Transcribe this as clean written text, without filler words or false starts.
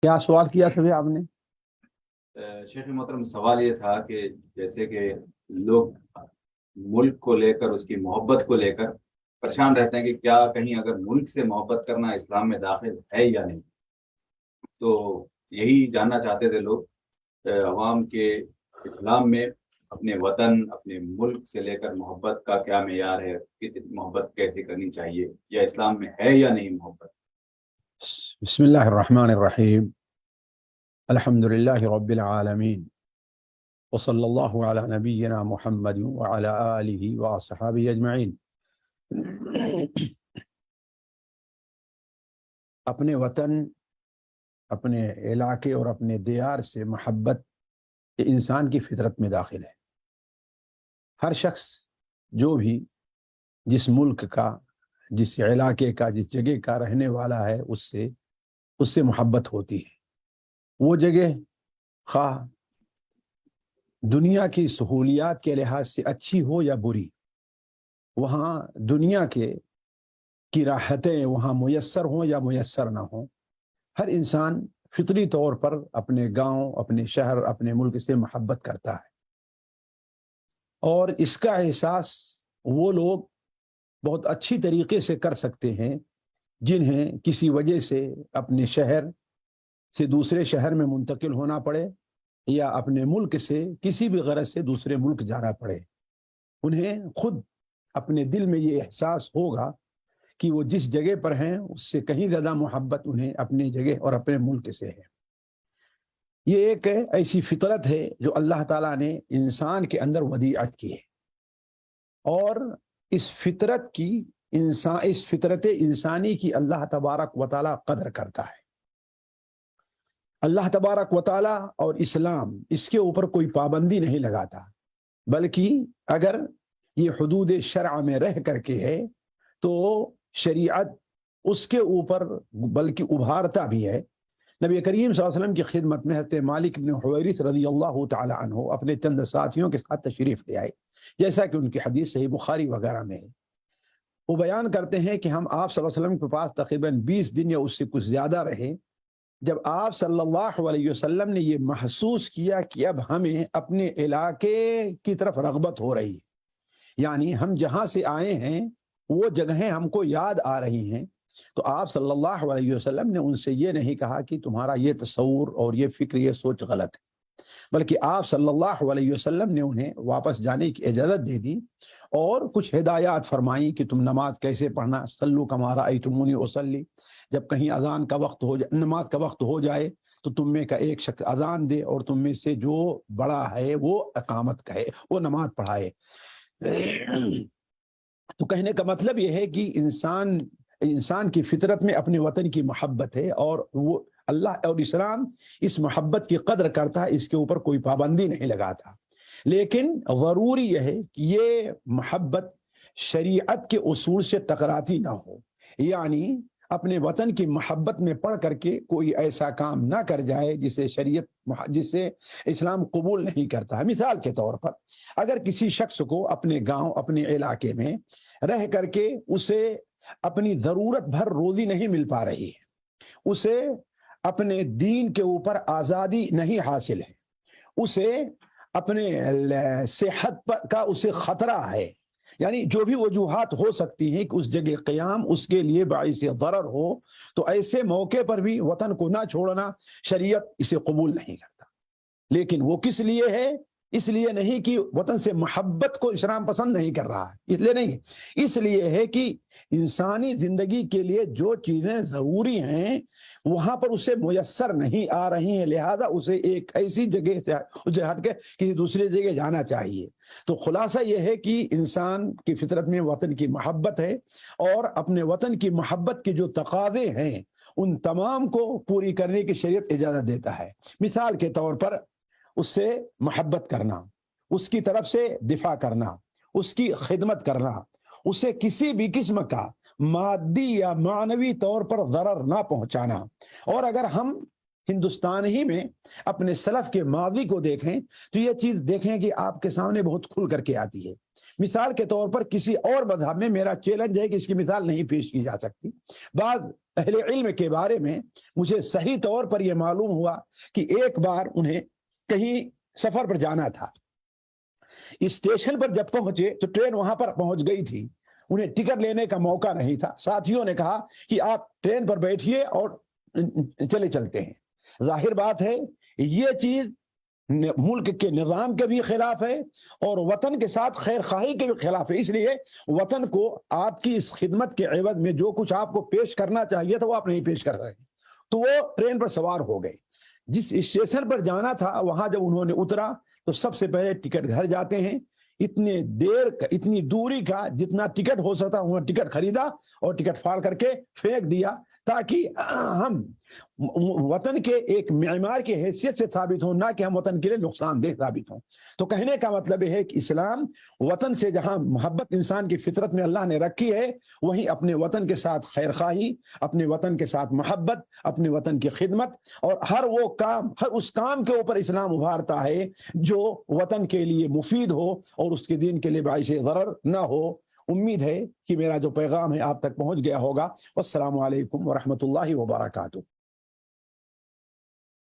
کیا سوال کیا تھا بھی آپ نے؟ شیخ محترم، سوال یہ تھا کہ جیسے کہ لوگ ملک کو لے کر، اس کی محبت کو لے کر پریشان رہتے ہیں کہ کیا کہیں اگر ملک سے محبت کرنا اسلام میں داخل ہے یا نہیں. تو یہی جاننا چاہتے تھے لوگ، عوام کے اسلام میں اپنے وطن، اپنے ملک سے لے کر محبت کا کیا معیار ہے، محبت کیسے کرنی چاہیے، یا اسلام میں ہے یا نہیں محبت. بسم اللہ الرحمن الرحیم، الحمد للہ رب العالمین، وصلی اللہ علی نبینا محمد وعلی آلہ وصحابہ اجمعین۔ اپنے وطن، اپنے علاقے اور اپنے دیار سے محبت انسان کی فطرت میں داخل ہے۔ ہر شخص جو بھی جس ملک کا، جس علاقے کا، جس جگہ کا رہنے والا ہے، اس سے محبت ہوتی ہے۔ وہ جگہ خواہ دنیا کی سہولیات کے لحاظ سے اچھی ہو یا بری، وہاں دنیا کی راحتیں وہاں میسر ہوں یا میسر نہ ہوں، ہر انسان فطری طور پر اپنے گاؤں، اپنے شہر، اپنے ملک سے محبت کرتا ہے۔ اور اس کا احساس وہ لوگ بہت اچھی طریقے سے کر سکتے ہیں جنہیں کسی وجہ سے اپنے شہر سے دوسرے شہر میں منتقل ہونا پڑے، یا اپنے ملک سے کسی بھی غرض سے دوسرے ملک جانا پڑے۔ انہیں خود اپنے دل میں یہ احساس ہوگا کہ وہ جس جگہ پر ہیں اس سے کہیں زیادہ محبت انہیں اپنی جگہ اور اپنے ملک سے ہے۔ یہ ایک ایسی فطرت ہے جو اللہ تعالیٰ نے انسان کے اندر ودیعت کی ہے، اور اس فطرت انسانی کی اللہ تبارک و تعالیٰ قدر کرتا ہے۔ اللہ تبارک و تعالیٰ اور اسلام اس کے اوپر کوئی پابندی نہیں لگاتا، بلکہ اگر یہ حدود شرع میں رہ کر کے ہے تو شریعت اس کے اوپر بلکہ ابھارتا بھی ہے۔ نبی کریم صلی اللہ علیہ وسلم کی خدمت میں حضرت مالک بن حویرث رضی اللہ تعالی عنہ اپنے چند ساتھیوں کے ساتھ تشریف لے آئے، جیسا کہ ان کی حدیث صحیح بخاری وغیرہ میں ہے۔ وہ بیان کرتے ہیں کہ ہم آپ صلی اللہ علیہ وسلم کے پاس تقریباً 20 دن یا اس سے کچھ زیادہ رہے۔ جب آپ صلی اللہ علیہ وسلم نے یہ محسوس کیا کہ اب ہمیں اپنے علاقے کی طرف رغبت ہو رہی ہے، یعنی ہم جہاں سے آئے ہیں وہ جگہیں ہم کو یاد آ رہی ہیں، تو آپ صلی اللہ علیہ وسلم نے ان سے یہ نہیں کہا کہ تمہارا یہ تصور اور یہ فکر، یہ سوچ غلط ہے، بلکہ آپ صلی اللہ علیہ وسلم نے انہیں واپس جانے کی اجازت دے دی اور کچھ ہدایات فرمائیں کہ تم نماز کیسے پڑھنا، صلو کما رأیتمونی اصلی، جب کہیں اذان کا وقت ہو جائے، نماز کا وقت ہو جائے تو تم میں کا ایک شخص اذان دے اور تم میں سے جو بڑا ہے وہ اقامت کہے، وہ نماز پڑھائے۔ تو کہنے کا مطلب یہ ہے کہ انسان کی فطرت میں اپنے وطن کی محبت ہے، اور وہ اللہ اور اسلام اس محبت کی قدر کرتا ہے، اس کے اوپر کوئی پابندی نہیں لگاتا۔ لیکن ضروری یہ ہے کہ یہ محبت شریعت کے اصول سے ٹکراتی نہ ہو، یعنی اپنے وطن کی محبت میں پڑھ کر کے کوئی ایسا کام نہ کر جائے جسے اسلام قبول نہیں کرتا ہے۔ مثال کے طور پر اگر کسی شخص کو اپنے گاؤں، اپنے علاقے میں رہ کر کے اسے اپنی ضرورت بھر روزی نہیں مل پا رہی ہے، اسے اپنے دین کے اوپر آزادی نہیں حاصل ہے، اسے اپنے صحت کا اسے خطرہ ہے، یعنی جو بھی وجوہات ہو سکتی ہیں کہ اس جگہ قیام اس کے لیے باعث ضرر ہو، تو ایسے موقع پر بھی وطن کو نہ چھوڑنا شریعت اسے قبول نہیں کرتا۔ لیکن وہ کس لیے ہے؟ اس لیے نہیں کہ وطن سے محبت کو اسلام پسند نہیں کر رہا ہے، اس لیے نہیں، اس لیے ہے کہ انسانی زندگی کے لیے جو چیزیں ضروری ہیں وہاں پر اسے میسر نہیں آ رہی ہیں، لہذا اسے ایک ایسی جگہ سے اسے ہٹ کے کسی دوسری جگہ جانا چاہیے۔ تو خلاصہ یہ ہے کہ انسان کی فطرت میں وطن کی محبت ہے، اور اپنے وطن کی محبت کے جو تقاضے ہیں ان تمام کو پوری کرنے کی شریعت اجازت دیتا ہے۔ مثال کے طور پر اس سے محبت کرنا، اس کی طرف سے دفاع کرنا، اس کی خدمت کرنا، اسے کسی بھی قسم کا مادی یا معنوی طور پر ضرر نہ پہنچانا۔ اور اگر ہم ہندوستان ہی میں اپنے سلف کے ماضی کو دیکھیں تو یہ چیز دیکھیں کہ آپ کے سامنے بہت کھل کر کے آتی ہے۔ مثال کے طور پر کسی اور مذہب میں، میرا چیلنج ہے کہ اس کی مثال نہیں پیش کی جا سکتی، بعض اہل علم کے بارے میں مجھے صحیح طور پر یہ معلوم ہوا کہ ایک بار انہیں کہیں سفر پر جانا تھا، اسٹیشن پر جب پہنچے تو ٹرین وہاں پر پہنچ گئی تھی، انہیں ٹکٹ لینے کا موقع نہیں تھا۔ ساتھیوں نے کہا کہ آپ ٹرین پر بیٹھیے اور چلتے ہیں۔ ظاہر بات ہے یہ چیز ملک کے نظام کے بھی خلاف ہے اور وطن کے ساتھ خیر خواہی کے بھی خلاف ہے، اس لیے وطن کو آپ کی اس خدمت کے عوض میں جو کچھ آپ کو پیش کرنا چاہیے تھا وہ آپ نہیں پیش کر رہے، تو وہ ٹرین پر سوار ہو گئے۔ جس اسٹیشن پر جانا تھا وہاں جب انہوں نے اترا تو سب سے پہلے ٹکٹ گھر جاتے ہیں، اتنی دوری کا جتنا ٹکٹ ہو سکتا وہ ٹکٹ خریدا اور ٹکٹ پھاڑ کر کے پھینک دیا تاکہ ہم وطن کے ایک معمار کی حیثیت سے ثابت ہوں، نہ کہ ہم وطن کے لیے نقصان دہ ثابت ہوں۔ تو کہنے کا مطلب یہ ہے کہ اسلام وطن سے جہاں محبت انسان کی فطرت میں اللہ نے رکھی ہے، وہیں اپنے وطن کے ساتھ خیر خواہی، اپنے وطن کے ساتھ محبت، اپنے وطن کی خدمت اور ہر اس کام کے اوپر اسلام ابھارتا ہے جو وطن کے لیے مفید ہو اور اس کے دین کے لیے باعث ضرر نہ ہو۔ امید ہے کہ میرا جو پیغام ہے آپ تک پہنچ گیا ہوگا۔ والسلام علیکم ورحمۃ اللہ وبرکاتہ۔